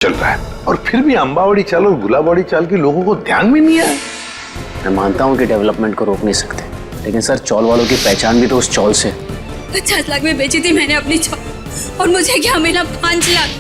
चल रहा है और फिर भी अंबावड़ी चाल और गुलाबवाड़ी चाल के लोगों को ध्यान में नहीं आया। मैं मानता हूँ कि डेवलपमेंट को रोक नहीं सकते, लेकिन सर चौल वालों की पहचान भी तो उस चौल से। 50 लाख में बेची थी मैंने अपनी चौल, और मुझे क्या मिला? 5 लाख।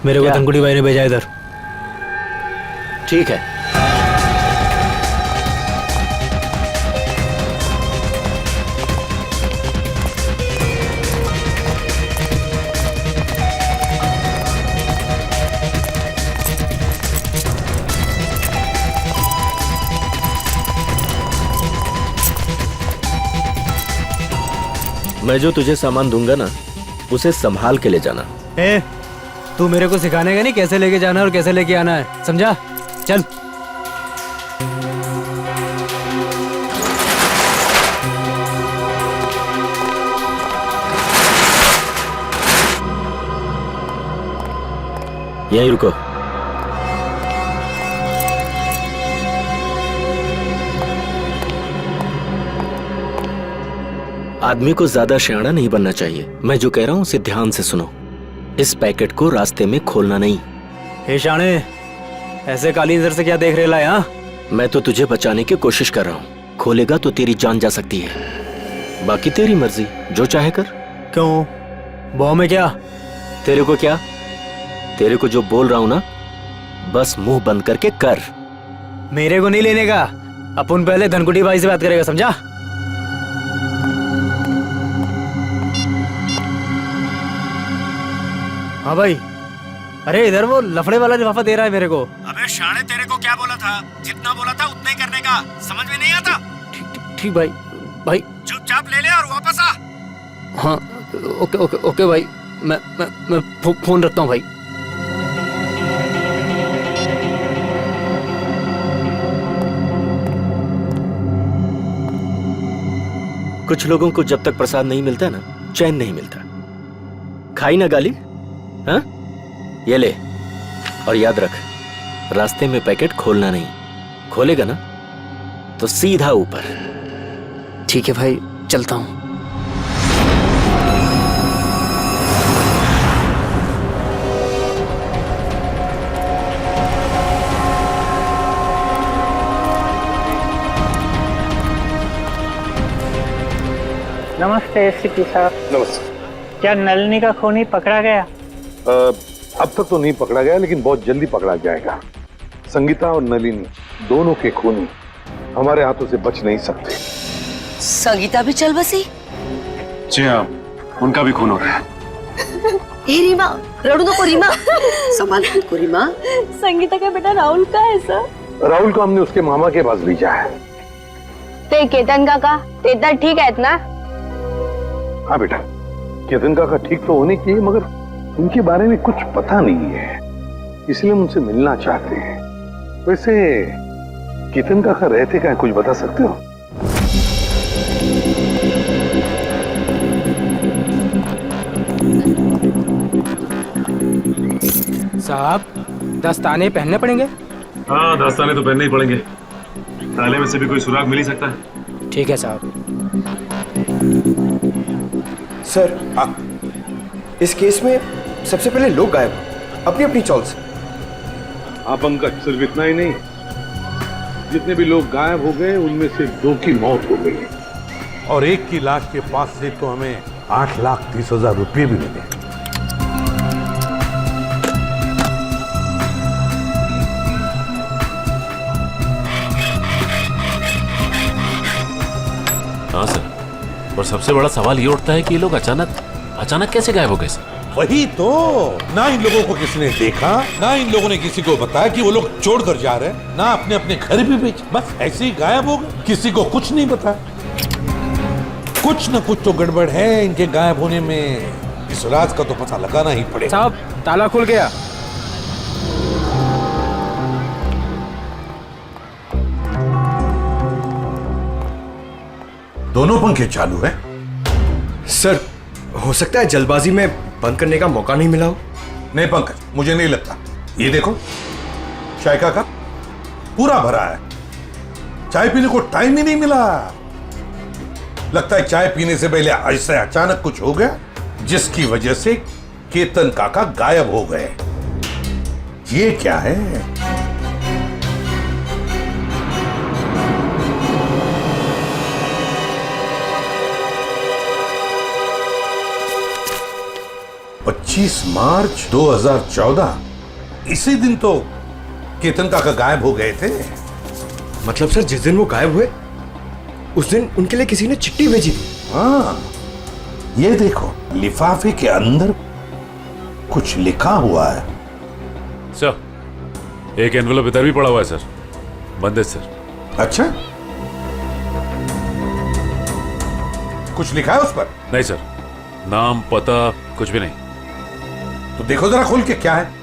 मेरे को धनकुड़ी भाई ने भेजा इधर। ठीक है, मैं जो तुझे सामान दूंगा ना, उसे संभाल के ले जाना। तू मेरे को सिखाने का नहीं कैसे लेके जाना है और कैसे लेके आना है, समझा? चल। यहीं रुको। आदमी को ज्यादा शयाना नहीं बनना चाहिए। मैं जो कह रहा हूं उसे ध्यान से सुनो। इस पैकेट को रास्ते में खोलना नहीं। हे शाणे, ऐसे काली नजर से क्या देख रहे ला? हाँ, मैं तो तुझे बचाने की कोशिश कर रहा हूँ। खोलेगा तो तेरी जान जा सकती है। बाकी तेरी मर्जी, जो चाहे कर। क्यों? बॉम्ब में क्या? तेरे को क्या? तेरे को जो बोल रहा हूं ना, बस मुंह बंद करके कर। मेरे को नहीं लेने का। अपन पहले धनकुटी भाई से बात करेगा, समझा? हाँ भाई। अरे इधर वो लफड़े वाला लिफाफा दे रहा है मेरे को। अबे शाणे, तेरे को क्या बोला था? जितना बोला था उतना ही करने का। समझ में नहीं आता? ठीक भाई। भाई चुपचाप ले ले और वापस आ। हाँ, ओके ओके ओके भाई। मैं फोन रखता हूँ भाई। कुछ लोगों को जब तक प्रसाद नहीं मिलता ना, चैन नहीं मिलता। खाई ना गाली? हाँ, ये ले। और याद रख, रास्ते में पैकेट खोलना नहीं। खोलेगा ना तो सीधा ऊपर। ठीक है भाई, चलता हूँ। नमस्ते एसपी साहब। नमस्ते। क्या नलिनी का खूनी पकड़ा गया? अब तक तो नहीं पकड़ा गया, लेकिन बहुत जल्दी पकड़ा जाएगा। संगीता और नलिनी दोनों के खूनी हमारे हाथों से बच नहीं सकते। संगीता भी चल बसी? जी हाँ, उनका भी खून हो रहा है। ए रीमा, रड़ू तो को रीमा। संभाल को रीमा। संगीता का बेटा राहुल का है सर? राहुल को हमने उसके मामा के पास भेजा है। ते केतन काका, ते ठीक आहेत ना? हाँ बेटा, केतन काका ठीक तो होने चाहिए, मगर उनके बारे में कुछ पता नहीं है, इसलिए हम उनसे मिलना चाहते हैं। वैसे केतन काका रहते क्या, कुछ बता सकते हो? साहब, दस्ताने पहनने पड़ेंगे? हाँ, दस्ताने तो पहनने ही पड़ेंगे। ताले में से भी कोई सुराग मिल ही सकता है। ठीक है साहब। सर, इस केस में सबसे पहले लोग गायब अपनी अपनी चॉल से। हाँ पंकज, सिर्फ इतना ही नहीं, जितने भी लोग गायब हो गए उनमें से 2 की मौत हो गई और एक की लाश के पास से तो हमें 8,30,000 रुपये भी मिले। हाँ सर, और सबसे बड़ा सवाल ये उठता है कि ये लोग अचानक कैसे गायब हो गए सर? वही तो, ना इन लोगों को किसी ने देखा, ना इन लोगों ने किसी को बताया कि वो लोग छोड़ कर जा रहे हैं, ना अपने अपने घर भी बेचे, बस ऐसे ही गायब हो गए, किसी को कुछ नहीं पता। कुछ न कुछ तो गड़बड़ है इनके गायब होने में, इस राज का तो पता लगाना ही पड़ेगा। साहब ताला खुल गया। दोनों पंखे चालू हैं? सर, हो सकता है जल्दबाजी में बंद करने का मौका नहीं मिला हो। नहीं पंकज, मुझे नहीं लगता। ये देखो, चाय का कप पूरा भरा है, चाय पीने को टाइम ही नहीं मिला। लगता है चाय पीने से पहले ऐसे अचानक कुछ हो गया जिसकी वजह से केतन काका गायब हो गए। ये क्या है? मार्च 2014, इसी दिन तो केतन काका गायब हो गए थे। मतलब सर, जिस दिन वो गायब हुए उस दिन उनके लिए किसी ने चिट्ठी भेजी थी। हाँ, ये देखो, लिफाफे के अंदर कुछ लिखा हुआ है। सर, एक एनवेलप इधर भी पड़ा हुआ है सर, बंद है सर। अच्छा, कुछ लिखा है उस पर? नहीं सर, नाम पता कुछ भी नहीं। तो देखो जरा खोल के क्या है।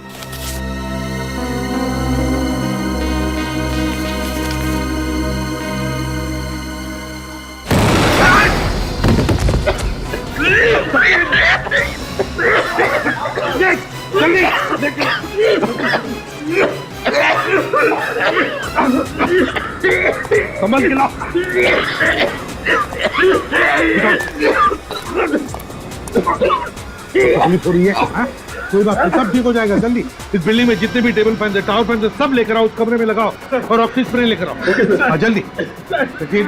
संभल के लाओ। तकलीफ हो रही है? हाँ? कोई बात नहीं, सब ठीक हो जाएगा। जल्दी इस बिल्डिंग में जितने भी टेबल फैन है, टावर फैन है, सब लेकर आओ, उस कमरे में लगाओ और ऑक्सीजन स्प्रे लेकर आओ। जल्दी। ठीक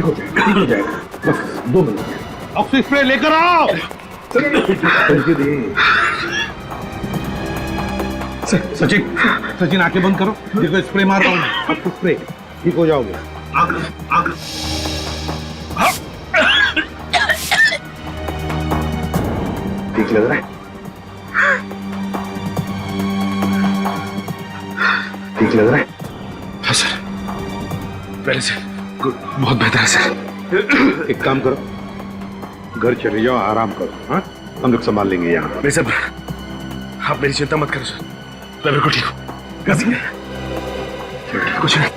हो जाएगा, ठीक हो जाएगा, बस 2 मिनट। ऑक्सीजन स्प्रे लेकर आओ। सचिन आंखें बंद करो, देखो स्प्रे मार रहा हूं मैं, आपको स्प्रे, ठीक हो जाओगे। ठीक लग रहा है? ठीक लग रहा है? हाँ सर, पहले से बहुत बेहतर है सर। एक काम करो, घर चले जाओ, आराम करो। हाँ, हम लोग संभाल लेंगे यहाँ। नहीं सर, आप मेरी चिंता मत करो सर, मैं बिल्कुल ठीक हूँ। कुछ नहीं।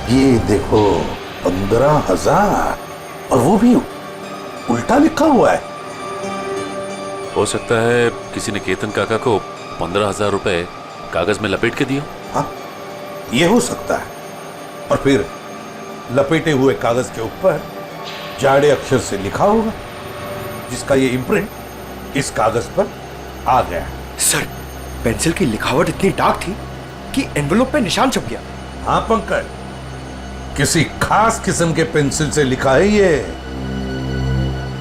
ये देखो, 15,000, और वो भी उल्टा लिखा हुआ है। हो सकता है किसी ने केतन काका को 15,000 रुपए कागज में लपेट के दिया। हाँ, ये हो सकता है। और फिर लपेटे हुए कागज के ऊपर जाड़े अक्षर से लिखा होगा, जिसका ये इम्प्रिंट इस कागज पर आ गया। सर, पेंसिल की लिखावट इतनी डार्क थी कि एनवेलप पे निशान छप गया। हाँ पंकज, किसी खास किस्म के पेंसिल से लिखा है ये।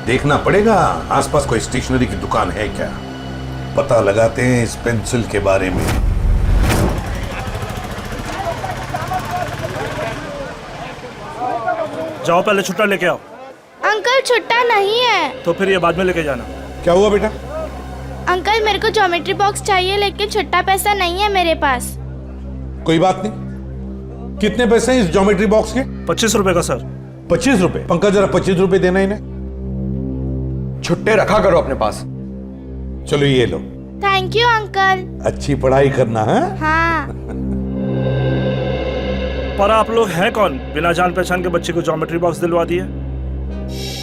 देखना पड़ेगा आसपास कोई स्टेशनरी की दुकान है क्या, पता लगाते हैं इस पेंसिल के बारे में। जाओ पहले छुट्टा लेके आओ। अंकल छुट्टा नहीं है। तो फिर ये बाद में लेके जाना। क्या हुआ बेटा? अंकल मेरे को ज्योमेट्री बॉक्स चाहिए, लेकिन छुट्टा पैसा नहीं है मेरे पास। कोई बात नहीं, कितने पैसे हैं इस ज्योमेट्री बॉक्स के? 25 रुपए का सर। 25 रुपए? पंकज जरा 25 रुपए देना इन्हें। छुट्टे रखा करो अपने पास। चलो ये लो। Thank you uncle. अच्छी पढ़ाई करना है। हाँ। पर आप लोग हैं कौन, बिना जान पहचान के बच्चे को ज्योमेट्री बॉक्स दिलवा दिए?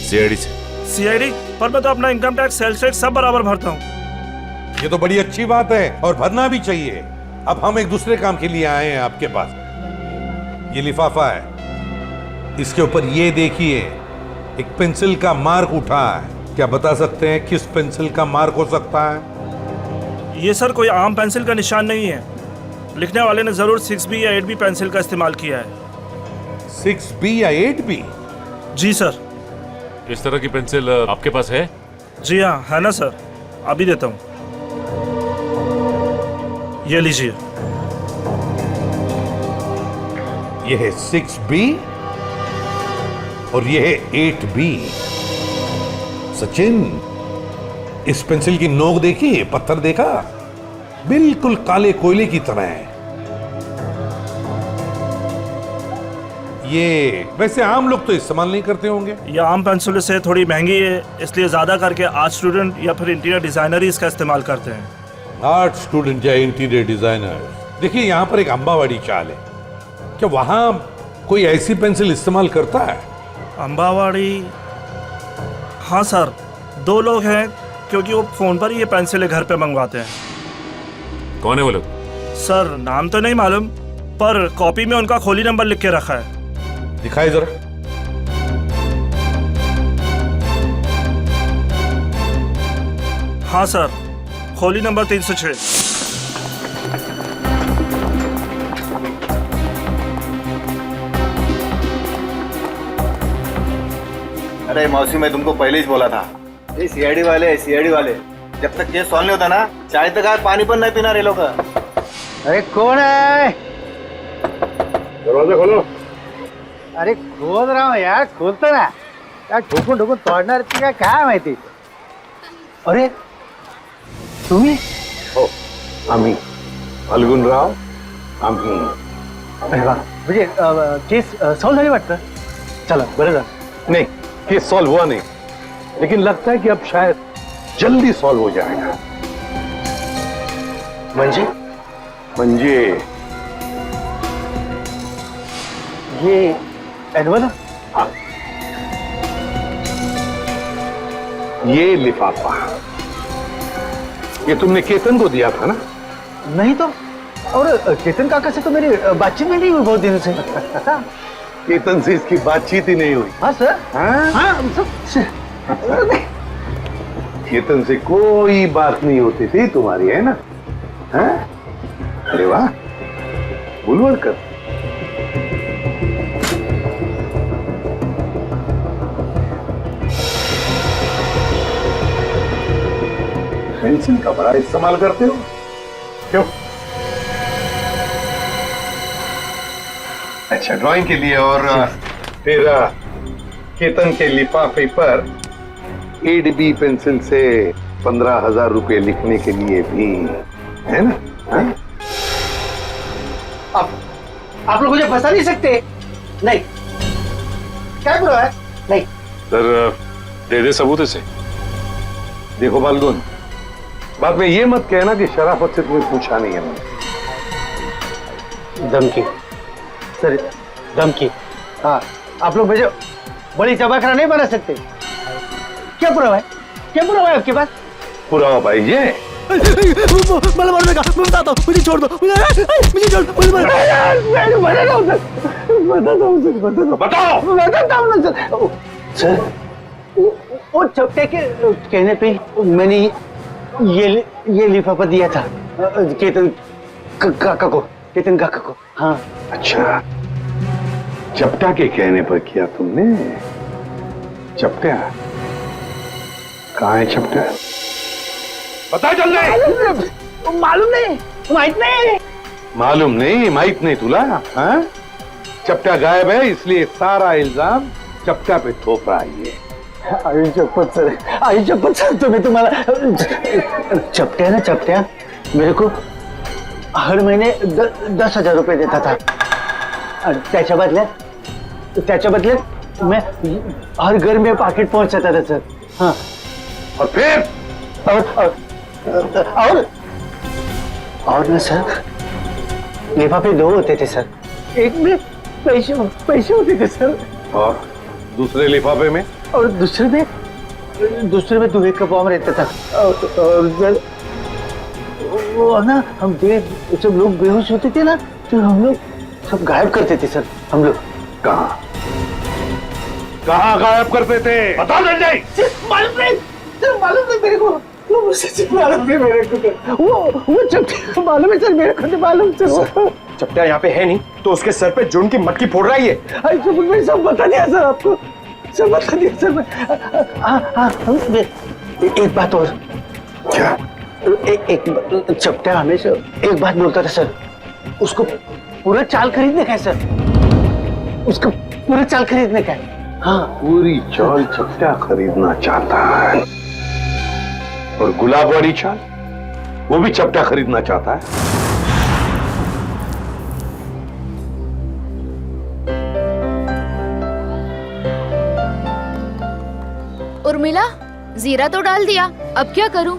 सीआईडी से। सीआईडी? पर मैं तो अपना इनकम टैक्स, सेल्स टैक्स सब बराबर भरता हूँ। ये तो बड़ी अच्छी बात है और भरना भी चाहिए। अब हम एक दूसरे काम के लिए आए हैं आपके पास। ये लिफाफा है, इसके ऊपर ये देखिए, एक पेंसिल का मार्क उठा है। क्या बता सकते हैं किस पेंसिल का मार्क हो सकता है? ये सर कोई आम पेंसिल का निशान नहीं है। लिखने वाले ने जरूर 6B या 8B पेंसिल का इस्तेमाल किया है। 6B या 8B? जी सर। इस तरह की पेंसिल आपके पास है? जी हाँ, है ना सर, अभी देता हूँ। ये लीजिए। ये है 6B और ये है 8B। सचिन, इस पेंसिल की नोक देखी, पत्थर देखा, बिल्कुल काले कोयले की तरह है। ये वैसे आम लोग तो इस्तेमाल नहीं करते होंगे। ये आम पेंसिल से थोड़ी महंगी है, इसलिए ज्यादा करके आर्ट स्टूडेंट या फिर इंटीरियर डिजाइनर ही इसका इस्तेमाल करते हैं। आर्ट स्टूडेंट या इंटीरियर डिजाइनर। देखिए, यहाँ पर एक अंबावाड़ी चाल है, क्या वहां कोई ऐसी पेंसिल इस्तेमाल करता है? अंबावाड़ी? हाँ सर, 2 लोग हैं, क्योंकि वो फोन पर ही ये पेंसिलें घर पे मंगवाते हैं। कौन है वो लोग? सर नाम तो नहीं मालूम, पर कॉपी में उनका खोली नंबर लिख के रखा है। दिखाए जरा। हाँ सर, खोली नंबर 306। अरे मौसी, मैं तुमको पहले ही बोला था, ये सीआईडी वाले जब तक केस सॉल्व नहीं होता ना, चाय तक आए पानी पर नहीं पीना रे लोग। अरे कौन है? दरवाजा खोलो। अरे खोद रहा हूँ यार, खोलता ना यार, ठोकून ठोकून तोडणार का काय माहिती। अरे तुम्ही? हो, आम्ही फाल्गुनराव, आम्ही। अरे वा, म्हणजे केस सॉल्व झाली वाटतं। चला बरं झालं। नहीं, केस सॉल्व हुआ नहीं, लेकिन लगता है कि अब शायद जल्दी सॉल्व हो जाएगा। म्हणजे ये एनवलप? हाँ, ये लिफाफा ये तुमने केतन को दिया था ना? नहीं तो, और केतन काका से तो मेरी बातचीत भी नहीं हुई बहुत दिनों से। केतन से इसकी बातचीत ही नहीं हुई। हाँ सर। हाँ? हाँ केतन से कोई बात नहीं होती थी तुम्हारी, है ना? हाँ? अरे वाह, बुलवड़कर। पेंसिल का बड़ा इस्तेमाल करते हो क्यों? अच्छा, ड्राइंग के लिए। और फिर केतन के लिफाफे पर 8B पेंसिल से 15,000 रुपए लिखने के लिए भी, है ना? हाँ? आप लोग मुझे फंसा नहीं सकते। नहीं, क्या बुरा है? नहीं सर, दे दे सबूत इसे। देखो फाल्गुन, बाद में ये मत कहना कि शराफत से तुम्हें पूछा नहीं है मैंने। धमकी सर, धमकी। हाँ, आप लोग मुझे बड़ी चबाखरा नहीं बना सकते। क्या पुरावा है? क्या पुरावा है आपके पास? पुरावा भाई ये मला मारू नका, मैं बताता हूँ, मुझे छोड़ दो, मुझे छोड़ दो, मुझे बताओ सर, वो चपटे के कहने पे मैंने ये लिफाफा दिया था केतन काका को। हाँ। अच्छा, चपटा के कहने पर किया तुमने? चपटा कहाँ है? चपटा बता जल्दी। मालूम नहीं, माहित नहीं तुला? हाँ? चपटा गायब है, इसलिए सारा इल्जाम चपटा पे थोप रहा है। आई शपथ सर, तुम्हें तुम्हारा चपट्या मेरे को हर महीने 10,000 रुपए देता था, और त्याच्या बदल्यात मैं हर घर में पाकिट पहुंचाता था सर। हाँ, और फिर और ना सर, लिफाफे 2 होते थे सर, एक में पैसे होते थे सर, और दूसरे लिफाफे में? और दूसरे में दुबे का बॉम्ब रहता था। और वो ना, हम जब लोग बेहोश होते थे ना, तो हम लोग सब गायब करते थे सर। हम लोग कहाँ गायब करते थे? बता दे। मालूम नहीं मेरे को, वो चपटे मालूम है सर, मेरे को तो मालूम सर। चपटा यहाँ पे है नहीं तो उसके सर पे जुर्म की मटकी फोड़ रहा है ये। मैं सब बता दिया सर आपको, सब बता दिया सर मैं। एक बात और। क्या? एक चपटा हमेशा एक बात बोलता था सर, उसको पूरा चाल खरीदने का है सर, उसको पूरा चाल खरीदने का है। हाँ, पूरी चाल चपटा खरीदना चाहता है और गुलाब वाली चाल वो भी चपटा खरीदना चाहता है। उर्मिला, जीरा तो डाल दिया, अब क्या करूं?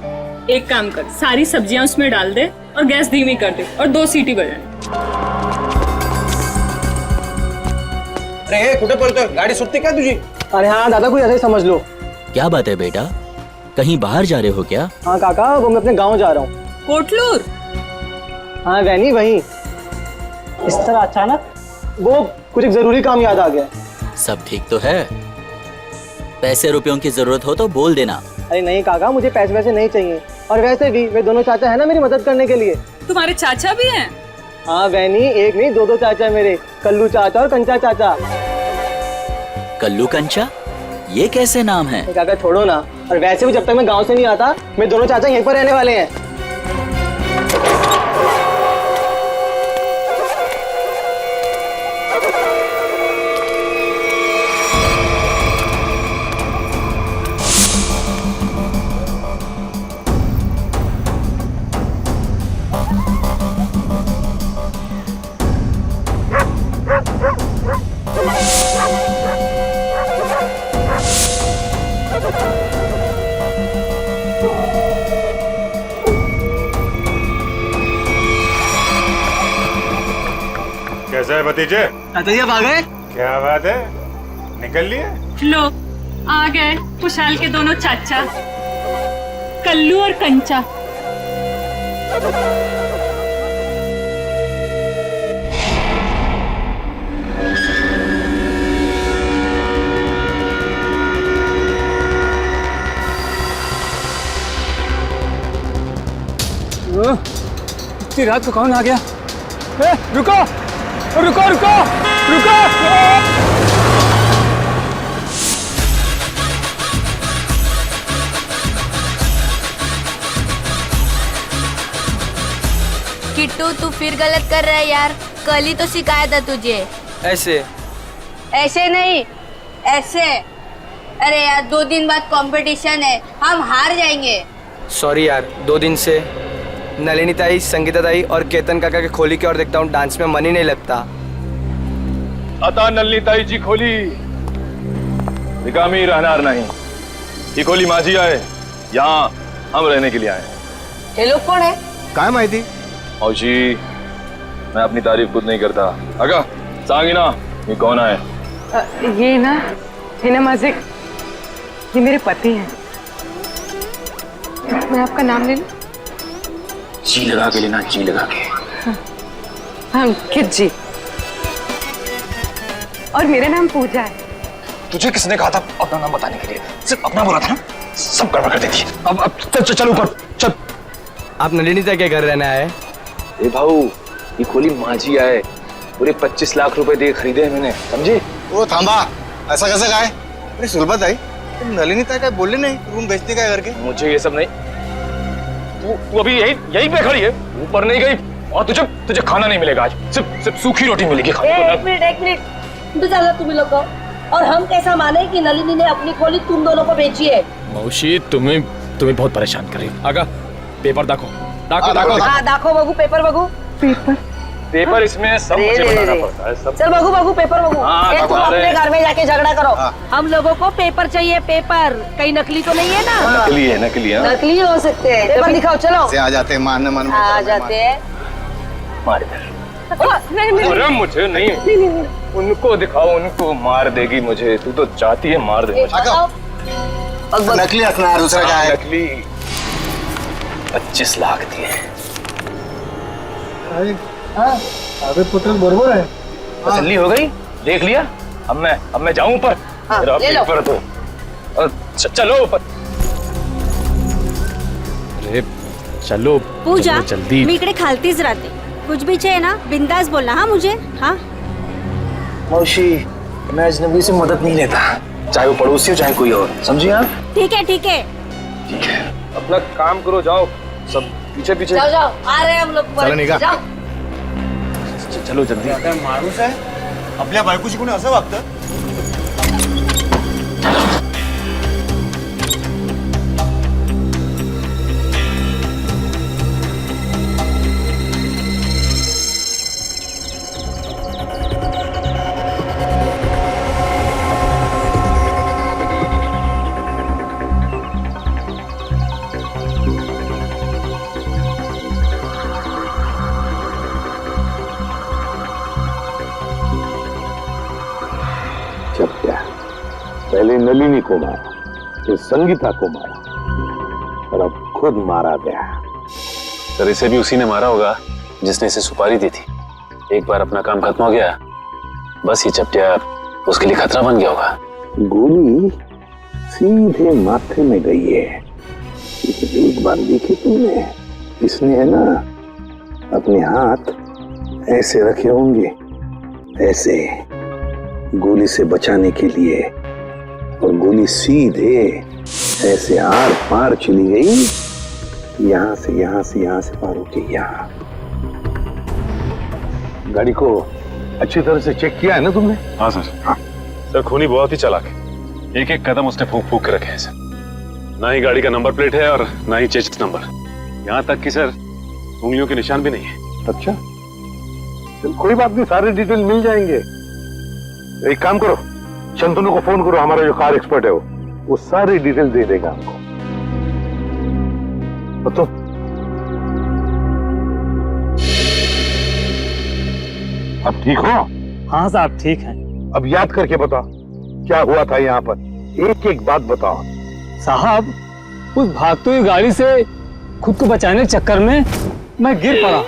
एक काम कर, सारी सब्जियां उसमें डाल दे और गैस धीमी कर दे और 2 सीटी बजाए। अरे कुठे पळतोय, गाडी सुटते क्या तुझी? अरे हाँ दादा, कोई ऐसे ही समझ लो। क्या बात है बेटा, कहीं बाहर जा रहे हो क्या? हाँ काका, वो मैं अपने गांव जा रहा हूँ। कोटलूर? हाँ वैनी वही। इस तरह अचानक वो कुछ एक जरूरी काम याद आ गया। सब ठीक तो है? पैसे रुपयों की जरूरत हो तो बोल देना। अरे नहीं काका, मुझे पैसे वैसे नहीं चाहिए, और वैसे भी वे दोनों चाचा है ना मेरी मदद करने के लिए। तुम्हारे चाचा भी हैं? हाँ वैनी, एक नहीं 2 चाचा है मेरे, कल्लू चाचा और कंचा चाचा। कल्लू कंचा, ये कैसे नाम है? काका छोड़ो ना, और वैसे भी जब तक मैं गांव से नहीं आता मेरे दोनों चाचा यहीं पर रहने वाले हैं। कैसा है भतीजे? चाचा जी आप आ गए? क्या बात है, निकल लिए? लो, आ गए खुशहाल के दोनों चाचा, कल्लू और कंचा। इतनी रात को कौन आ गया? रुको रुको रुको रुको। किट्टू, तू फिर गलत कर रहा है यार, कल ही तो सिखाया था तुझे। ऐसे ऐसे नहीं, ऐसे। अरे यार 2 दिन बाद कंपटीशन है, हम हार जाएंगे। सॉरी यार, 2 दिन से नलिनी ताई, संगीता ताई और केतन काका के खोली की ओर देखता हूँ, डांस में मन ही नहीं लगता। आता नलिनी ताई जी खोली रिकामी रहनार नहीं, ये खोली माझी आहे, यहाँ हम रहने के लिए आए हैं। ये लोग कौन है? काय माहिती? मौशी, मैं अपनी तारीफ खुद नहीं करता, अगा सांगी ना ये कौन है? ये ना माझे, ये मेरे पति हैं। मैं आपका नाम ले लूं? जी लगा के लेना, जी लगा के। अंकित जी, और मेरा नाम पूजा है। तुझे किसने कहा था अपना नाम बताने के लिए? सिर्फ अपना बोला था ना, सब गड़बड़ कर देती है। अब चल ऊपर चल। आप नलिनी ताई के घर रहना है? ए भाऊ, ये खोली माझी आहे, पूरे 25 लाख रुपए दे खरीदे हैं मैंने, समझे? ओ थांबा, ऐसा कैसे काय? अरे सुलभा ताई, तुम नलिनी ताई काय बोलले नहीं रूम बेचने का करके? मुझे ये सब नहीं, तू अभी यहीं पे खड़ी है, ऊपर नहीं गई, और तुझे खाना नहीं मिलेगा आज, सिर्फ सूखी रोटी मिलेगी खाने को। एक मिनट, तो चलो तुम लोग को, और हम कैसा माने कि नलिनी ने अपनी खोली तुम दोनों को बेची है? मौशी, तुम्हें बहुत परेशान कर रही हो। आगा पेपर दाखो दाखो बगू, पेपर बगू। पेपर इसमें सब मुझे बताना पड़ता है, सब। चल बगू पेपर बगू। हाँ, तुम अपने घर में जाके झगड़ा करो। हम लोगों को पेपर चाहिए, पेपर। कहीं नकली तो नहीं है ना? नकली है, नकली है। नकली हो सकते हैं, पेपर दिखाओ, चलो। आ जाते हैं मारने मन, आ जाते हैं। मार अरे मुझे नहीं, उनको दिखाओ, उनको मार देगी मुझे। तू तो चाहती है मार दे मुझे। नकली हथियार दूसरा क्या है? नकली 25 लाख दिए। अबे पुत्र बरोबर है। तसल्ली हो गई, देख लिया। अब मैं जाऊं ऊपर? मेरा पेपर तो चलो ऊपर। अरे चलो पूजा, जल्दी। मी इकडे खालतीच राहते, कुछ भी चाहिए ना बिंदास बोलना। हाँ मुझे। हाँ मौसी, मैं अजनबी से मदद नहीं लेता, चाहे वो पड़ोसी हो चाहे कोई और, समझी आप? ठीक है ठीक है। ठीक है, अपना काम करो, जाओ सब पीछे पीछे। जाओ जाओ, आ रहे हैं हम लोग। चला निघा। जाओ। चलो जल्दी। माणूस आहे आपल्या बायकोशी कोणी असं वागतं? पहले नलिनी को मारा, फिर संगीता को मारा और अब खुद मारा गया। सर इसे भी उसी ने मारा होगा जिसने इसे सुपारी दी थी। एक बार अपना काम खत्म हो गया, बस ये चपटिया उसके लिए खतरा बन गया होगा। गोली सीधे माथे में गई है। लेकिन एक बार देखी तुमने, इसने है ना अपने हाथ ऐसे रखे होंगे, ऐसे गोली से बचाने के लिए, और गोली सीधे ऐसे आर पार चली गई, यहां से यहां से यहां से पार होके यहाँ। गाड़ी को अच्छी तरह से चेक किया है ना तुमने? हाँ सर। हाँ सर खूनी बहुत ही चालाक है, एक एक कदम उसने फूंक फूंक के रखे हैं सर। ना ही गाड़ी का नंबर प्लेट है और ना ही चेस्ट नंबर, यहाँ तक कि सर उंगलियों के निशान भी नहीं है। अच्छा चल कोई बात नहीं, सारे डिटेल मिल जाएंगे। एक काम करो, शंतनु को फोन करो, हमारा जो कार एक्सपर्ट है वो सारी डिटेल दे देगा हमको। तो अब ठीक हो? हाँ साहब ठीक है। अब याद करके बताओ क्या हुआ था यहाँ पर, एक एक बात बताओ। साहब उस भागती हुई गाड़ी से खुद को बचाने के चक्कर में मैं गिर पड़ा।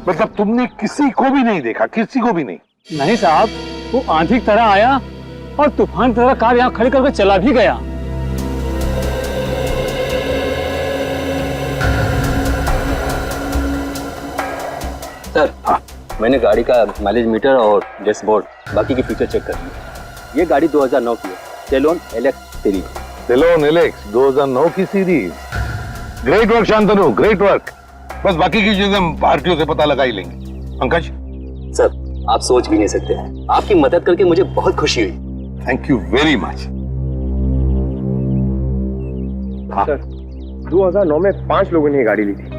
मतलब तुमने किसी को भी नहीं देखा? किसी को भी नहीं? नहीं साहब, वो आंधी की तरह आया और तूफान की तरह कार यहाँ खड़ी करके चला भी गया। सर हाँ, मैंने गाड़ी का माइलेज मीटर और डैशबोर्ड बाकी के फीचर चेक कर लिए। ये गाड़ी 2009 की है, सेलोन एलेक्स सीरीज। सेलोन एलेक्स 2009 की सीरीज। Great work Shantanu, great work. बस बाकी की चीजें हम भारतीयों से पता लगा ही लेंगे। पंकज सर आप सोच भी नहीं सकते हैं, आपकी मदद करके मुझे बहुत खुशी हुई। Thank you very much. Sir 2009 में 5 लोगों ने ये गाड़ी ली थी।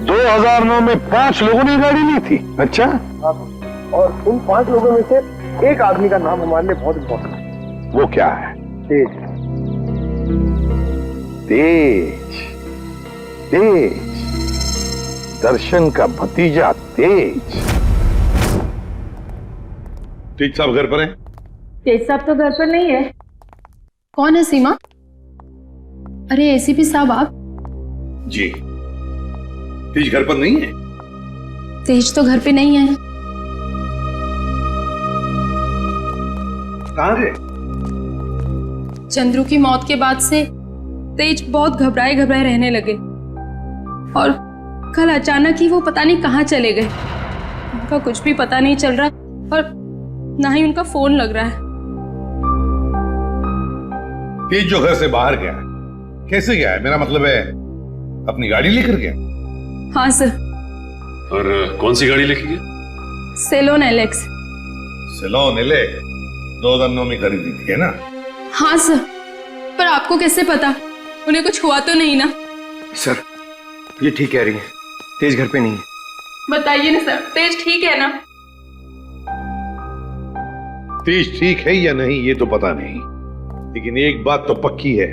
2009 में 5 लोगों ने गाड़ी ली थी? अच्छा। और उन 5 लोगों में से एक आदमी का नाम हमारे लिए बहुत इम्पोर्टेंट है। वो क्या है? तेज। तेज, तेज, दर्शन का भतीजा तेज। तेज साहब घर पर हैं? तेज साहब तो घर पर नहीं है। कौन है सीमा? अरे एसीपी साहब आप? जी। तेज घर पर नहीं है? तेज तो घर पे नहीं है। कहाँ है? चंद्रू की मौत के बाद से तेज बहुत घबराए घबराए रहने लगे और कल अचानक ही वो पता नहीं कहाँ चले गए। उनका कुछ भी पता नहीं चल रहा और ना ही उनका फोन लग रहा है। तेज जो घर से बाहर गया है, कैसे गया है? मेरा मतलब है अपनी गाड़ी लेकर गया? हाँ सर। और कौन सी गाड़ी लेके गया? Salon Alex. सेलोन एलेक्स 2009 में खरीदी थी, है ना? हाँ सर, पर आपको कैसे पता? उन्हें कुछ हुआ तो नहीं ना? सर ये ठीक कह रही है, तेज घर पे नहीं है। बताइए ना सर, तेज ठीक है ना? तेज ठीक है या नहीं ये तो पता नहीं, लेकिन एक बात तो पक्की है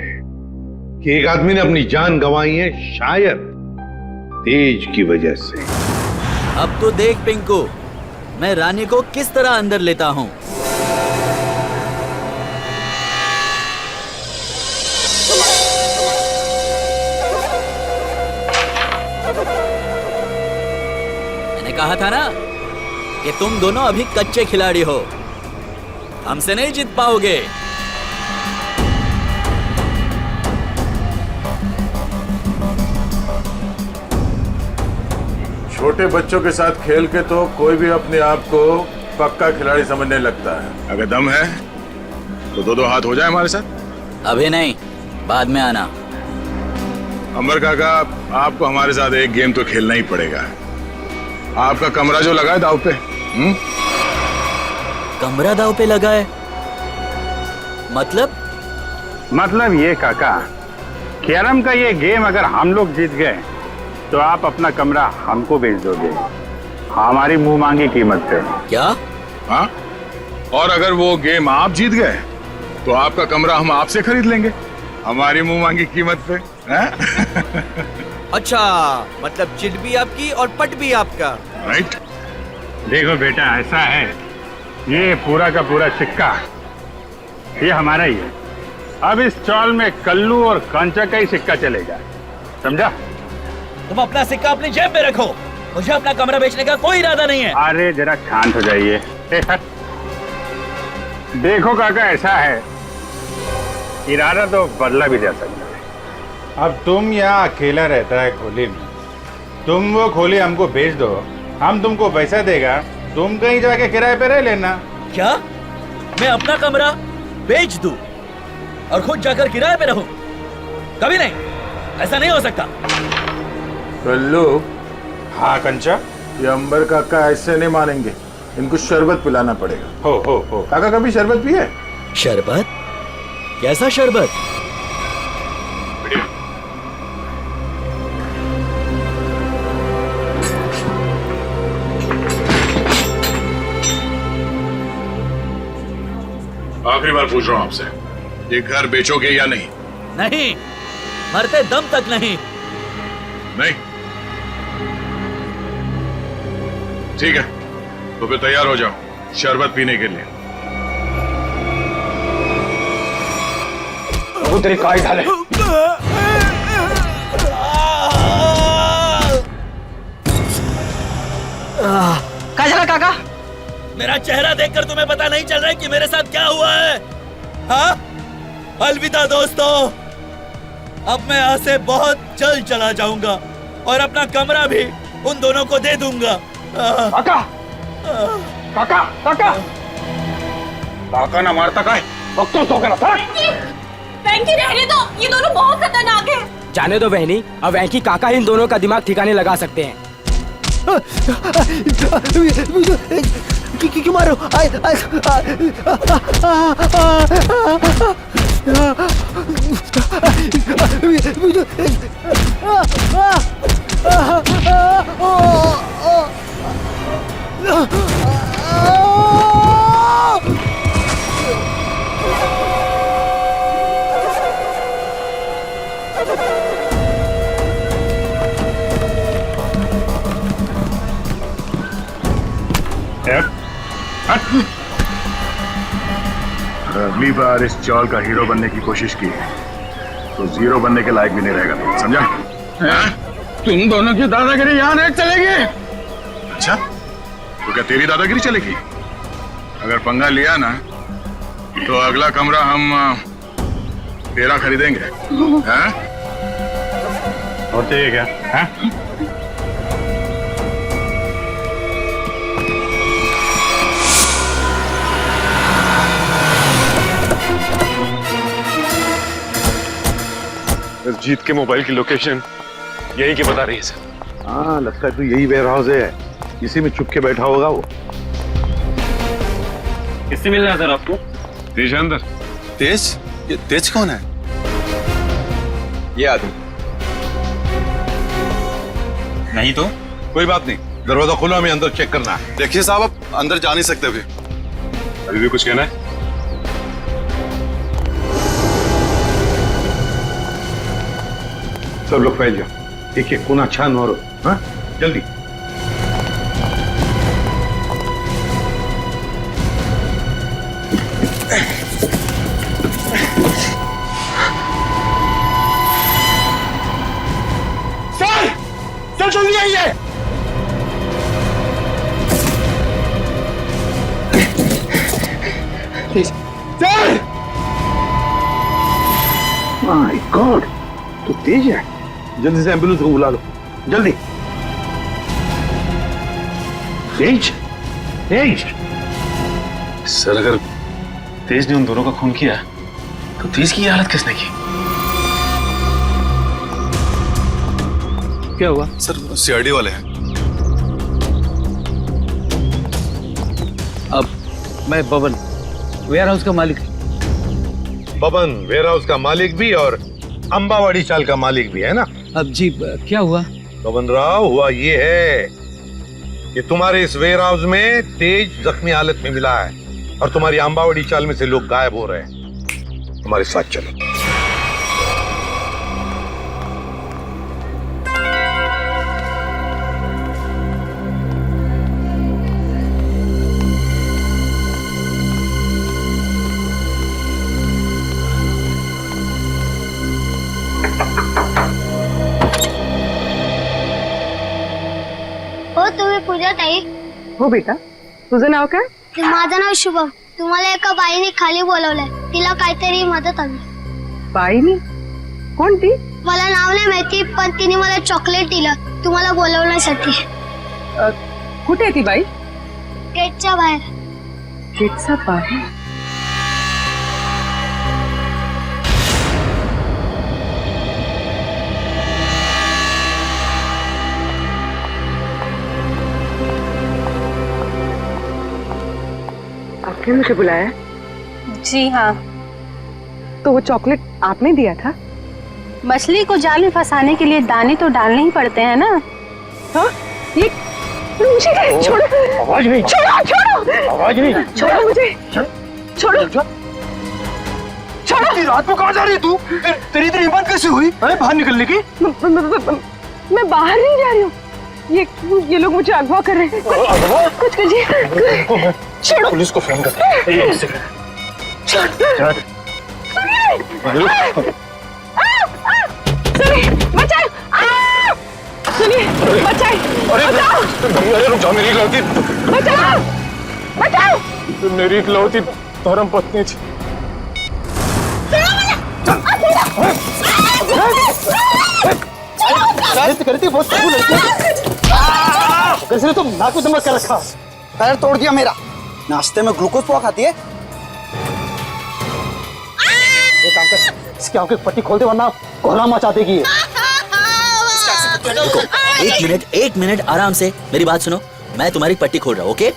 कि एक आदमी ने अपनी जान गंवाई है, शायद तेज की वजह से। अब तो देख पिंकू, मैं रानी को किस तरह अंदर लेता हूँ। कहा था ना कि तुम दोनों अभी कच्चे खिलाड़ी हो, हमसे नहीं जीत पाओगे। छोटे बच्चों के साथ खेल के तो कोई भी अपने आप को पक्का खिलाड़ी समझने लगता है। अगर दम है तो दो हाथ हो जाए हमारे साथ। अभी नहीं, बाद में आना। अंबर काका, आपको हमारे साथ एक गेम तो खेलना ही पड़ेगा। आपका कमरा जो लगा है दाव पे। कमरा दाव पे लगा है? मतलब ये काका, कैरम का ये गेम अगर हम लोग जीत गए तो आप अपना कमरा हमको बेच दोगे, हमारी मुंह मांगी कीमत पे। क्या? हाँ, और अगर वो गेम आप जीत गए तो आपका कमरा हम आपसे खरीद लेंगे, हमारी मुंह मांगी कीमत पे। अच्छा, मतलब चिट भी आपकी और पट भी आपका। राइट। देखो बेटा, ऐसा है, ये पूरा का पूरा सिक्का ये हमारा ही है। अब इस चौल में कल्लू और कांचा का ही सिक्का चलेगा, समझा? तुम अपना सिक्का अपनी जेब में रखो, मुझे अपना कमरा बेचने का कोई इरादा नहीं है। अरे जरा शांत हो जाइए। देखो काका, ऐसा है, इरादा तो बदला भी जा सकता है। अब तुम यहाँ अकेला रहता है खोली में, तुम वो खोली हमको बेच दो, हम तुमको पैसा देगा, तुम कहीं जाके किराए पे रह लेना। क्या मैं अपना कमरा बेच दूं और खुद जाकर किराए पे रहूं? कभी नहीं, ऐसा नहीं हो सकता। कल्लू। हाँ कंचा, ये अंबर काका ऐसे नहीं मानेंगे, इनको शरबत पिलाना पड़ेगा। हो काका, कभी शरबत पिए? शरबत? कैसा शरबत? आखिरी बार पूछ रहा हूं आपसे, ये घर बेचोगे या नहीं? नहीं, मरते दम तक नहीं। नहीं? ठीक है, तो फिर तैयार हो जाओ शरबत पीने के लिए। वो तेरी काय ढाले। क्या चला काका? मेरा चेहरा देखकर तुम्हें पता नहीं चल रहा है कि मेरे साथ क्या हुआ है? हाँ? अलविदा दोस्तों, अब मैं यहाँ से बहुत जल्द चला जाऊंगा और अपना कमरा भी उन दोनों को दे दूंगा। काका, काका, काका, काका ना मारता का है, वक्त तो करा था। वेंकी रहने दो, ये दोनों बहुत खतरनाक हैं। जाने दो बहनी, अब वेंकी काका इन दोनों का दिमाग ठिकाने लगा सकते हैं। क्यों मारो? अगली बार इस चौल का हीरो बनने की कोशिश की तो जीरो बनने के लायक भी नहीं रहेगा, समझा? तुम दोनों की दादागिरी यहाँ नहीं चलेगी। अच्छा, तो क्या तेरी दादागिरी चलेगी? अगर पंगा लिया ना तो अगला कमरा हम तेरा खरीदेंगे। हैं? और चाहिए क्या? हैं? इस जीत के मोबाइल की लोकेशन यही के बता रही है सर। हाँ, लगता है तो यही वेयर हाउस है, इसी में चुप के बैठा होगा वो। किससे मिलना है सर आपको? तेज अंदर। तेज? ये तेज कौन है? ये आदमी नहीं तो कोई बात नहीं, दरवाजा खुला, हमें अंदर चेक करना है। देखिए साहब, आप अंदर जा नहीं सकते अभी। अभी भी कुछ कहना है? सब लोग फैल जाओ, एक एक कोना छान मारो। हाँ, जल्दी। सर जल्दी आइए। सर! माय गॉड, तो तेज है। जल्दी से एम्बुलेंस को बुला लो, जल्दी। तेज, तेज। सर अगर तेज ने उन दोनों का खून किया तो तेज की ये हालत किसने की? क्या हुआ? सर सीआईडी वाले हैं। अब मैं बबन, वेयर हाउस का मालिक। बबन वेयर हाउस का मालिक भी और अंबावाड़ी चाल का मालिक भी है ना? अब जी क्या हुआ? बबन राव, हुआ ये है कि तुम्हारे इस वेयर हाउस में तेज जख्मी हालत में मिला है और तुम्हारी अंबावाड़ी चाल में से लोग गायब हो रहे हैं। हमारे साथ चलो। हो तुम्ही पूजा ताई? हो बेटा, तुझं नाव काय? माझं नाव शुभम. तुम्हाला एका बाईने खाली बोलवलंय, तिला काहीतरी मदत हवी. बाईनी? कोणती? मला नाव नाही माहिती, पण तिने मला चॉकलेट दिलं तुम्हाला बोलवण्यासाठी. कुठे आहे ती बाई? गेटच्या बाहेर. गेटच्या बाहेर? आपने मुझे बुलाया? जी हाँ। तो वो चॉकलेट आपने दिया था? मछली को जाल में फंसाने के लिए दाने तो डालने ही पड़ते हैं ना। हाँ? ये मुझे छोड़ो, आवाज नहीं, छोड़ो, छोड़ो, आवाज नहीं, छोड़ो मुझे, छोड़ो, छोड़ो। रात को कहाँ जा रही है तू? तेरी इतनी हिम्मत कैसे हुई? अरे बाहर निकलने की? मैं बाहर नहीं जा रही हूँ। ये लोग मुझे अगवा कर रहे हैं। कुछ कीजिए। छोड़ो। पुलिस को फोन कर। सुनिए, बचाओ! सुनिए, बचाए! बचाओ! अरे रुक जाओ, मेरी इकलौती, बचाओ! बचाओ! मेरी इकलौती धर्म पत्नी थी। करती बहुत कबूल कैसे तुम नाक में दम कर रखा, पैर तोड़ दिया मेरा। नाश्ते में ग्लूकोज पोहा खाती है? ये काम कर, इसकी आंखें पट्टी खोल दे वरना कोहरा मचा देगी। रुको, एक मिनट आराम से मेरी बात सुनो। मैं तुम्हारी पट्टी खोल रहा हूँ, ओके?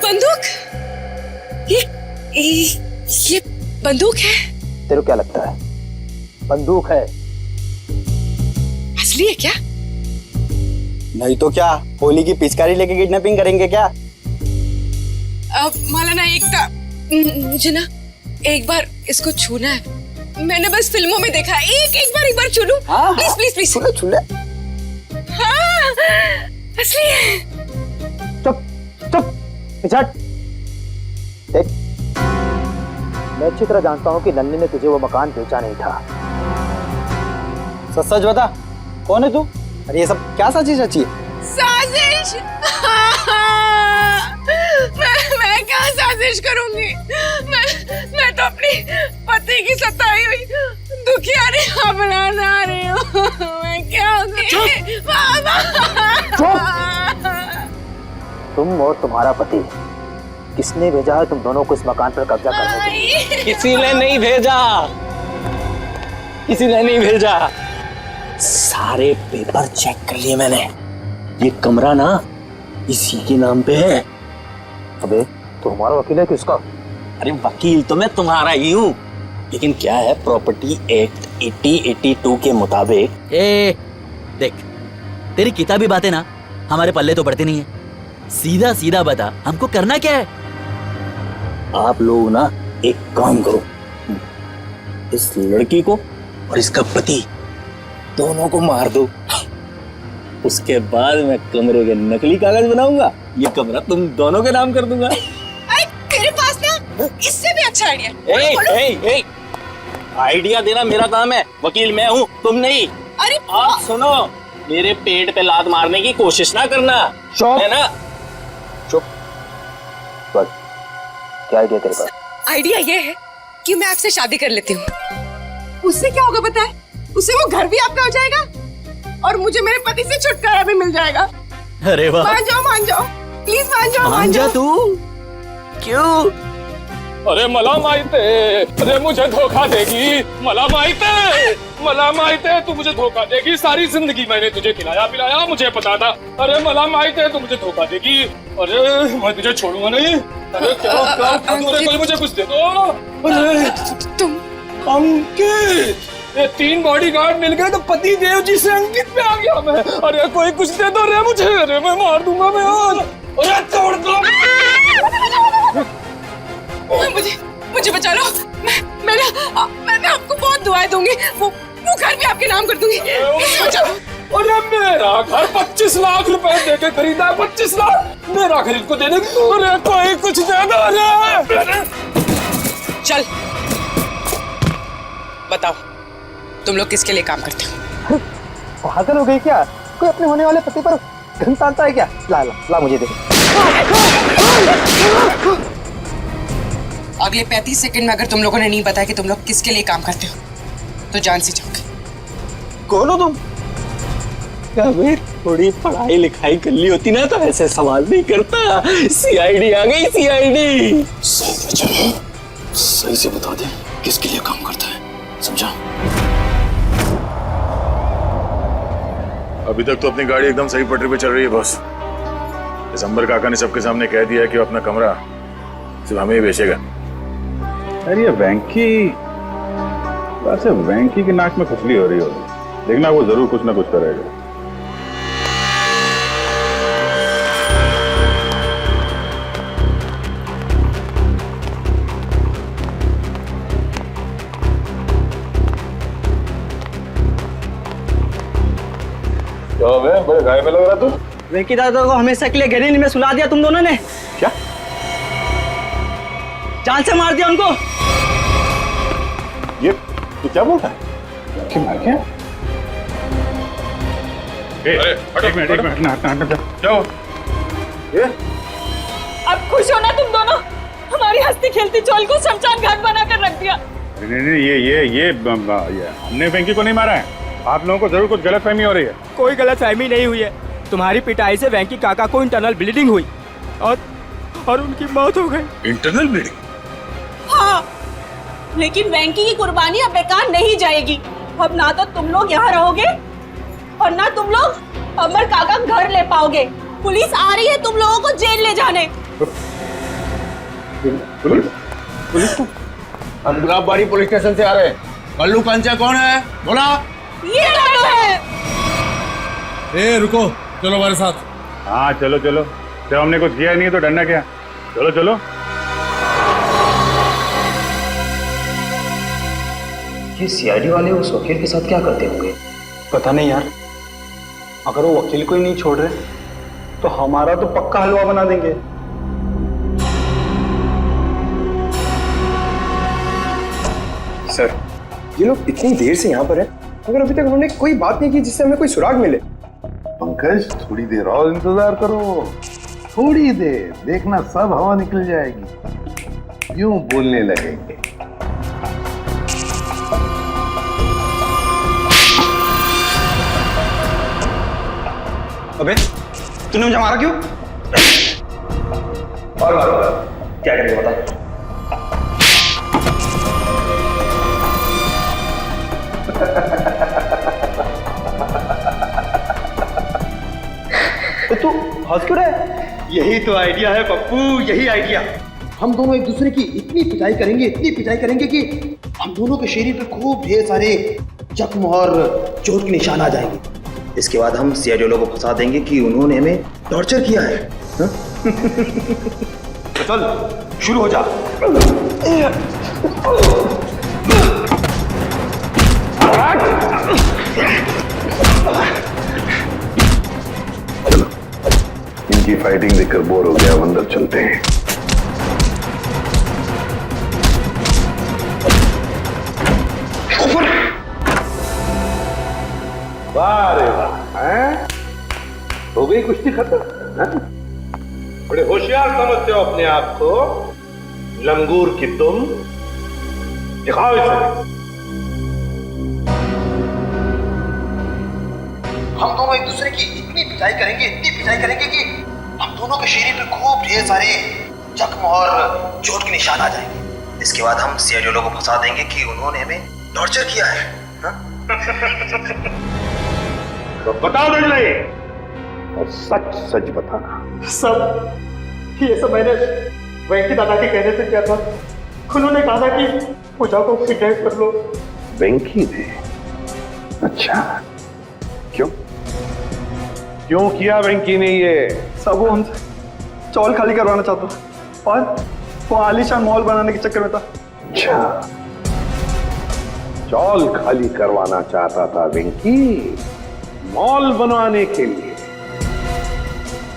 बंदूक? ये बंदूक है? तेरे को क्या लगता है बंदूक है? असली है क्या? नहीं तो क्या, होली की पिचकारी लेके किडनैपिंग करेंगे क्या? अब मौलाना मुझे ना एक बार इसको छूना है। मैंने बस फिल्मों में देखा है। एक बार छू लूं? Please please please. छू ले। हाँ, असली है। चुप चुप, पिछट। देख, मैं अच्छी तरह जानता हूँ कि नन्नी ने तुझे वो मकान बेचा नहीं था। सच बता, कौन है तू? अरे ये सब क्या साजिश रची है? साजिश? मैं क्या साजिश करूंगी? मैं तो अपनी पति की सताई हुई दुखियारी अपनाना रही हूँ। मैं क्या होगी? तुम और तुम्हारा पति, किसने भेजा है तुम दोनों को इस मकान पर कब्जा करने के लिए? किसी ने नहीं भेजा, किसी ने नहीं भेजा। सारे पेपर चेक कर लिए मैंने। ये कमरा ना इसी के नाम पे है। अबे तो हमारा वकील है किसका? अरे वकील तो मैं तुम्हारा ही हूँ, लेकिन क्या है, प्रॉपर्टी एक्ट 8082 के मुताबिक। देख, तेरी किताबी बातें ना हमारे पल्ले तो पड़ती नहीं है। सीधा सीधा बता, हमको करना क्या है? आप लोग ना एक काम करो, इस लड़की को और इसका पति दोनों को मार दो। उसके बाद मैं कमरे के नकली कागज बनाऊंगा, ये कमरा तुम दोनों के नाम कर दूंगा। तेरे पास ना इससे भी अच्छा आइडिया। आइडिया देना मेरा काम है, वकील मैं हूँ, तुम नहीं। अरे आप सुनो, मेरे पेट पे लात मारने की कोशिश ना करना, है ना? चुप। क्या आइडिया तेरे पास? आइडिया ये है कि मैं आपसे शादी कर लेती हूँ। उससे क्या होगा पता है? उससे वो घर भी आपका हो जाएगा और मुझे मेरे पति से छुटकारा भी मिल जाएगा। अरे वाह, मान जाओ प्लीज मान जाओ। तू क्यों? अरे मला माहित है, अरे मुझे धोखा देगी। मला माहित है तू मुझे धोखा देगी। सारी जिंदगी मैंने तुझे खिलाया पिलाया, मुझे पता था। अरे मला माहित है तू मुझे धोखा देगी। अरे मैं तुझे छोड़ूंगा नहीं। अरे क्या अरे कोई मुझे कुछ दे दो। अरे तुम अंकित, ये 3 बॉडीगार्ड मिल गए तो पति देव जी से अंकित पे आ गया मैं। अरे कोई कुछ दे दो रे मुझे। अरे मैं मार दूंगा मैं आज। अरे छोड़ दो मुझे बचा लो। मैं आपको बहुत दुआएं दूंगी। वो घर भी आपके नाम कर दूंगी। अरे मेरा घर 25 लाख रुपए देके खरीदा है। 25 लाख मेरा खरीद को दे दे। अरे कोई कुछ दे दो। अरे चल बताओ, तुम लोग किसके लिए काम करते हो? पागल हो गई क्या? कोई अपने होने वाले पति पर घन तानता है क्या? ला मुझे दे। अगले 35 सेकंड में अगर तुम लोगों ने नहीं बताया कि तुम लोग किसके लिए काम करते हो तो जान से जाओगे। कौन हो तुम? अबे थोड़ी पढ़ाई लिखाई कर ली होती ना तो ऐसे सवाल नहीं करता। सीआईडी आ गई, सीआईडी। सही से बता दे किसके लिए काम करता है, समझा? अभी तक तो अपनी गाड़ी एकदम सही पटरी पे चल रही है बॉस। दिसंबर काका ने सबके सामने कह दिया कि वो अपना कमरा सिर्फ हमें ही बेचेगा। अरे ये वेंकी की नाक में खुजली हो रही होगी। देखना वो जरूर कुछ ना कुछ करेगा। बड़े घायल में लग रहा तू। वेंकी दादा को हमेशा के लिए गहरी नींद में सुला दिया तुम दोनों ने। क्या? जान से मार दिया उनको। ये तू क्या बोलता है? कि मार क्या? एक मिनट हटना। क्या हो? ये? अब खुश हो ना तुम दोनों? हमारी हंसती खेलती चोल को शमशान घाट बनाकर रख दिया। नहीं, ये हमने वेंकी को नहीं मारा है। आप लोगों को जरूर कुछ गलतफहमी हो रही है। कोई गलतफहमी नहीं हुई है। तुम्हारी पिटाई से वेंकी काका को इंटरनल ब्लीडिंग हुई और उनकी मौत हो गई। Internal bleeding? हाँ, लेकिन वेंकी की कुर्बानी अब बेकार नहीं जाएगी। अब ना तो तुम लोग यहाँ रहोगे और ना तुम लोग अमर काका घर ले पाओगे। पुलिस आ रही है तुम लोगों को जेल ले जाने। पुलिस को? हम गुलाबबाड़ी पुलिस स्टेशन से आ रहे हैं। कल्लू कंचा कौन है? बोला। ये दोनों है। ए रुको, चलो हमारे साथ। हाँ चलो। जब हमने कुछ किया नहीं है तो डरना क्या? चलो। ये सीआईडी वाले उस वकील के साथ क्या करते होंगे? पता नहीं यार। अगर वो वकील को ही नहीं छोड़ रहे तो हमारा तो पक्का हलवा बना देंगे। सर, ये लोग इतनी देर से यहाँ पर हैं, मगर अभी तक उन्होंने कोई बात नहीं की जिससे हमें कोई सुराग मिले। पंकज, थोड़ी देर और इंतजार करो। थोड़ी देर देखना, सब हवा निकल जाएगी। यूं बोलने लगेंगे। अबे तूने मुझे मारा क्यों? और मारो, क्या करेंगे बता। तू हंस क्यों रहा है? यही तो आइडिया है पप्पू, यही आइडिया। हम दोनों एक दूसरे की इतनी पिटाई करेंगे कि हम दोनों के शरीर पे खूब ढेर सारे जख्म और चोट के निशान आ जाएंगे। इसके बाद हम सीआईडी वालों को फंसा देंगे कि उन्होंने हमें टॉर्चर किया है। तो चल शुरू हो जा। इनकी फाइटिंग देखकर बोर हो गया, अंदर चलते हैं। वाह रे वाह, हैं? हो गई कुश्ती खत्म, हैं? बड़े होशियार समझते हो अपने आप को, लंगूर की तुम। दिखाओ इसे। हम दोनों एक दूसरे की इतनी पिटाई करेंगे कि हम दोनों के शरीर पे खूब ढेर सारे जख्म और चोट के निशान आ जाएंगे। इसके बाद हम सीआईडी लोगों को फंसा देंगे कि उन्होंने हमें टॉर्चर किया है। तो बताओ दंडले, और सच सच बताना। सब ये सब मैंने वेंकी दादा के कहने से किया था। उन्होंने कहा था कि पूजा को किडनैप कर लो। वेंकी ने? अच्छा, क्यों क्यों किया वेंकी ने ये? सब वो हमसे चौल खाली करवाना चाहता था और वो आलीशान मॉल बनाने के चक्कर में था। अच्छा, चौल खाली करवाना चाहता था वेंकी मॉल बनवाने के लिए,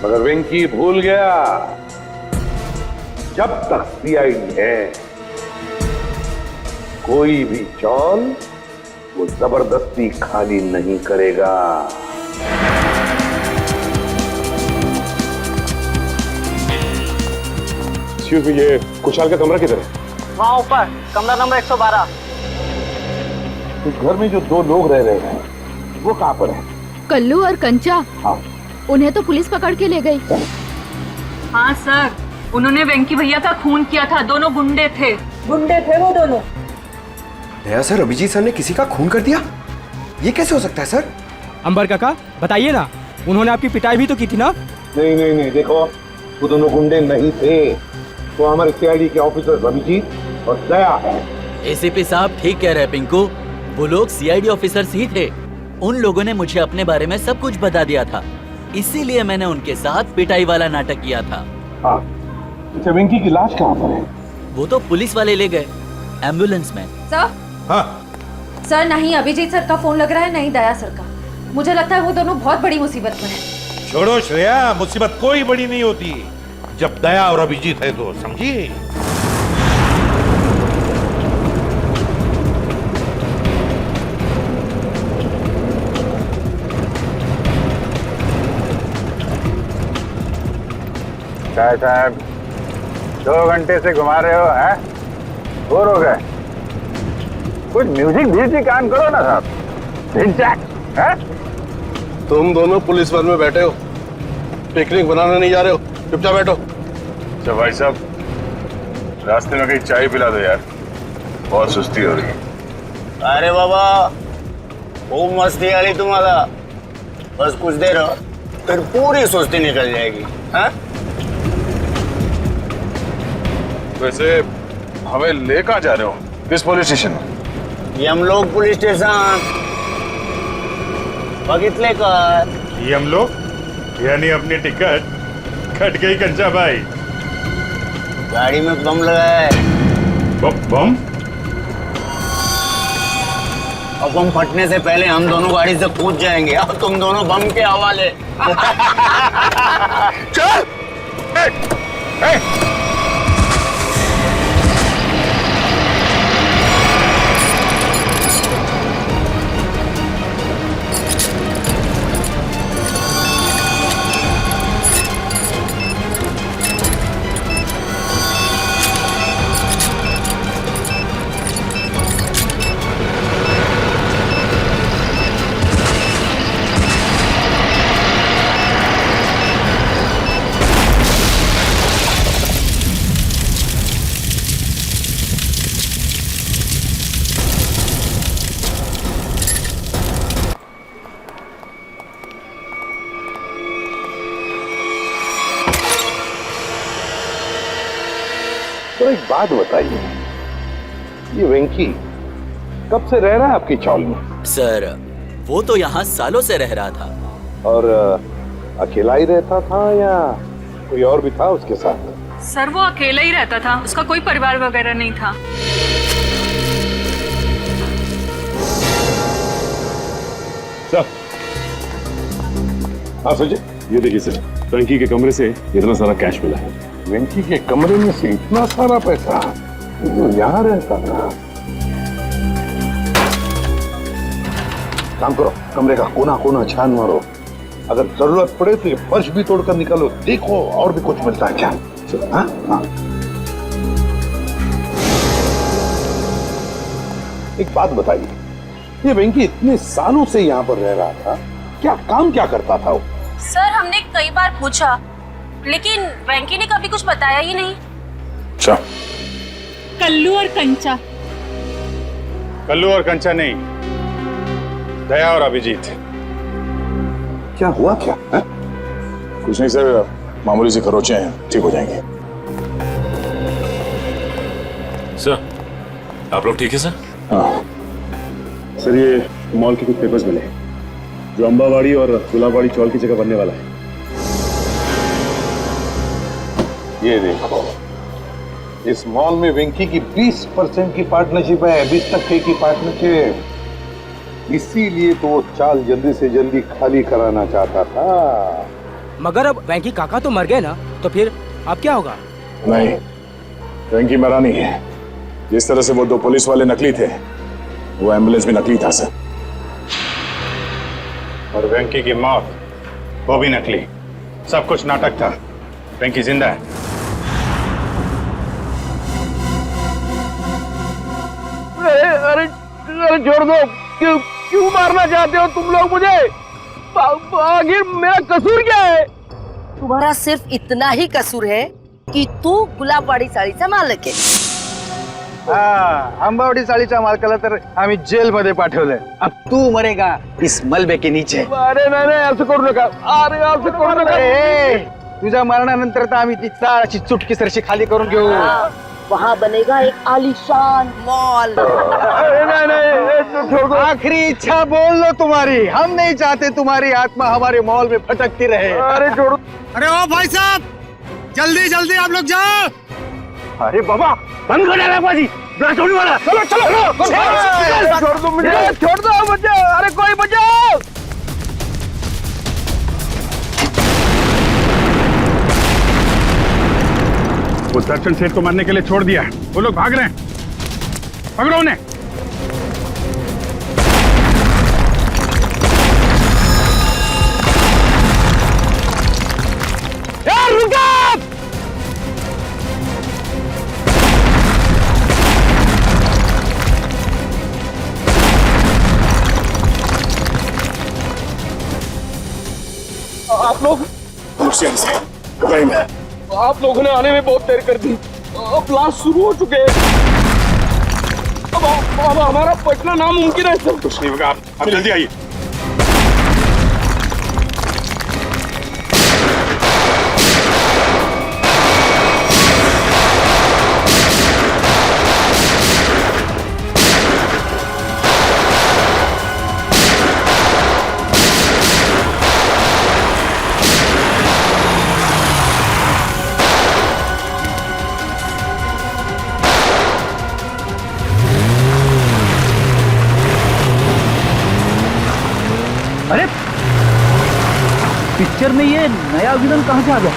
मगर वेंकी भूल गया जब तक सीआईडी है कोई भी चौल वो जबरदस्ती खाली नहीं करेगा। एक्सक्यूज मी, ये कुशाल का कमरा किधर है? वहाँ ऊपर कमरा नंबर 112। उस घर में जो 2 लोग रह रहे हैं वो कहाँ पर है? कल्लू और कंचा। हाँ, उन्हें तो पुलिस पकड़ के ले गई। हाँ सर, उन्होंने वेंकी भैया का खून किया था। दोनों गुंडे थे वो दोनों। नया सर, अभिजीत सर ने किसी का खून कर दिया? ये कैसे हो सकता है सर? अंबर काका बताइए ना, उन्होंने आपकी पिटाई भी तो की थी ना? नहीं नहीं नहीं, देखो वो दोनों गुंडे नहीं थे, वो हमारे सीआईडी के ऑफिसर अभिजीत और दया है। एसीपी साहब ठीक कह रहे हैं पिंकू, वो लोग सीआईडी ऑफिसर्स ही थे। उन लोगों ने मुझे अपने बारे में सब कुछ बता दिया था, इसीलिए मैंने उनके साथ पिटाई वाला नाटक किया था। हाँ, वेंकी की लाश कहाँ पर है? वो तो पुलिस वाले ले गए एम्बुलेंस में। सर? हाँ सर, नहीं अभिजीत सर का फोन लग रहा है, नहीं दया सर का। मुझे लगता है वो दोनों बहुत बड़ी मुसीबत में हैं। छोड़ो श्रेया, मुसीबत कोई बड़ी नहीं होती जब दया और अभिजीत है तो, समझी? क्या साहब 2 घंटे से घुमा रहे हो, हैं? बोर हो गए? कुछ म्यूजिक भी कान करो ना साहब। हैं? तुम दोनों पुलिस वन में बैठे हो, पिकनिक बनाने नहीं जा रहे हो, चुपचाप बैठो। अच्छा भाई साहब, रास्ते में कहीं चाय पिला दो यार, बहुत सुस्ती हो रही है। अरे बाबा, खूब मस्ती आ रही तुम्हारा। बस कुछ देर और फिर पूरी सुस्ती निकल जाएगी। हाँ? वैसे हमें ले कहाँ जा रहे हो? किस पुलिस स्टेशन? यमलोक पुलिस स्टेशन बगितले का। यमलोक यानी अपनी टिकट कट गई कंचा भाई। गाड़ी में बम लगा है। बम? और बम फटने से पहले हम दोनों गाड़ी से कूद जाएंगे और तुम दोनों बम के हवाले। चल! तो एक बात बताइए, ये वेंकी कब से रह रहा है आपकी चौल में? सर, वो तो यहाँ सालों से रह रहा था। और अकेला ही रहता था या कोई और भी था उसके साथ? सर, वो अकेला ही रहता था, उसका कोई परिवार वगैरह नहीं था। सर, हाँ सर जी, ये देखिए सर, वेंकी के कमरे से इतना सारा कैश मिला है। वेंकी के कमरे में से इतना सारा पैसा जो यहाँ रहता था? काम करो, कमरे का कोना कोना छान मारो, अगर जरूरत पड़े तो ये फर्श भी तोड़कर निकालो, देखो और भी कुछ मिलता है क्या। चलो, हाँ हाँ। एक बात बताइए, ये वेंकी इतने सालों से यहाँ पर रह रहा था, क्या करता था वो? सर हमने कई बार पूछा, लेकिन वेंकी ने कभी कुछ बताया ही नहीं। अच्छा, कल्लू और कंचा। कल्लू और कंचा नहीं, दया और अभिजीत। क्या हुआ क्या है? कुछ नहीं सर, मामूली सी खरोचे हैं, ठीक हो जाएंगे। सर, आप लोग ठीक है सर? हाँ सर, ये मॉल के कुछ पेपर्स मिले जो अंबावाड़ी और गुलाबवाड़ी चौल की जगह बनने वाला है। ये देखो, इस मॉल में वेंकी की 20% की पार्टनरशिप है, 20% की पार्टनरशिप। इसीलिए तो वो चाल जल्दी से जल्दी खाली कराना चाहता था। मगर अब वेंकी काका तो मर गए ना, तो फिर अब क्या होगा? नहीं, वेंकी मरा नहीं है। जिस तरह से वो 2 पुलिस वाले नकली थे, वो एम्बुलेंस भी नकली था सर। और वेंकी की मौत, वो भी नकली। सब कुछ नाटक था। वेंकी जिंदा है। अरे छोड़ दो, क्यों मारना चाहते हो तुम लोग मुझे? आखिर मेरा कसूर क्या है? तुम्हारा सिर्फ इतना ही कसूर है कि तू गुलाबवाडी साडी संभाळ के। आंबावडी साडीचा मालकाला तर आम्ही जेल मध्ये पाठवलंय। अब तू मरेगा इस मलबे के नीचे। अरे नाही, असं करू नका। अरे असं करू नका। तुझ्या मरणानंतर तर आम्ही ती चाळाची चुटकी सरशी खाली करून घेऊ। वहाँ बनेगा एक आलीशान मॉल। आखिरी इच्छा बोल लो तुम्हारी। हम नहीं चाहते तुम्हारी आत्मा हमारे मॉल में भटकती रहे। अरे छोड़ो। अरे ओ भाई साहब, जल्दी जल्दी आप लोग जाओ। अरे बाबा, बंद कर डाला बाजी, छोड़ने वाला। चलो छोड़ दो मुझे, छोड़ दो मुझे। अरे कोई बचाओ। वो दर्शन सेठ को मारने के लिए छोड़ दिया, वो लोग भाग रहे हैं। पकड़ो उन्हें। रुका! आप लोग आप लोगों ने आने में बहुत देर कर दी। अब ब्लास्ट शुरू हो चुके हैं। अब हमारा बचना नामुमकिन है सर। कुछ नहीं होगा, आप जल्दी आइए। अरे पिक्चर में ये नया विलन कहाँ से आ गया?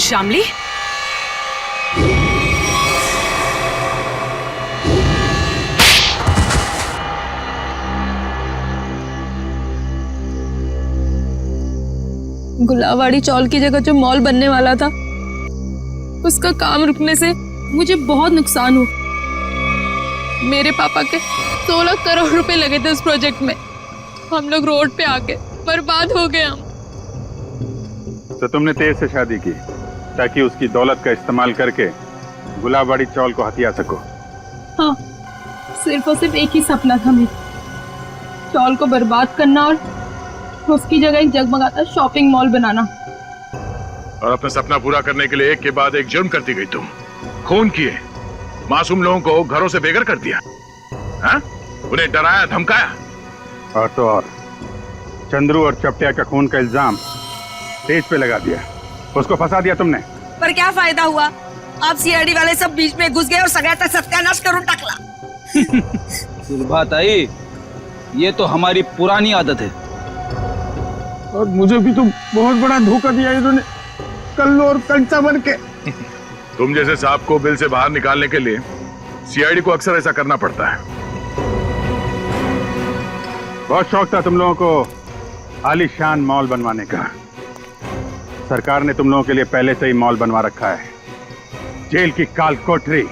शामली, गुलाबवाड़ी चौल की जगह जो मॉल बनने वाला था, उसका काम रुकने से मुझे बहुत नुकसान हुआ। मेरे पापा के 16 करोड़ रुपए लगे थे उस प्रोजेक्ट में। हम लोग रोड पे आके बर्बाद हो गए हम। तो तुमने तेज से शादी की ताकि उसकी दौलत का इस्तेमाल करके गुलाबवाड़ी चौल को हथिया सको। हाँ, सिर्फ और सिर्फ एक ही सपना था मेरा, चौल को बर्बाद करना और उसकी जगह एक जगमगाता शॉपिंग मॉल बनाना। और अपना सपना पूरा करने के लिए एक के बाद एक जुर्म करती गई तुम। खून किए, मासूम लोगों को घरों से बेघर कर दिया, हाँ? उन्हें डराया धमकाया। और तो और चंद्रू और चपटिया का खून का इल्जाम तेज पे लगा दिया, उसको फंसा दिया तुमने। पर क्या फायदा हुआ? आप सीआईडी वाले सब बीच में घुस गए और सगळ्याचा सत्यानाश करून टाकला। सुरभाताई, ये तो हमारी पुरानी आदत है। और मुझे भी तो बहुत बड़ा धोखा दिया इन्होंने, कल्लू और कंचा बन के। तुम जैसे साहब को बिल से बाहर निकालने के लिए सीआईडी को अक्सर ऐसा करना पड़ता है। बहुत शौक था तुम लोगों को आलीशान मॉल बनवाने का। सरकार ने तुम लोगों के लिए पहले से ही मॉल बनवा रखा है, जेल की काल कोठरी।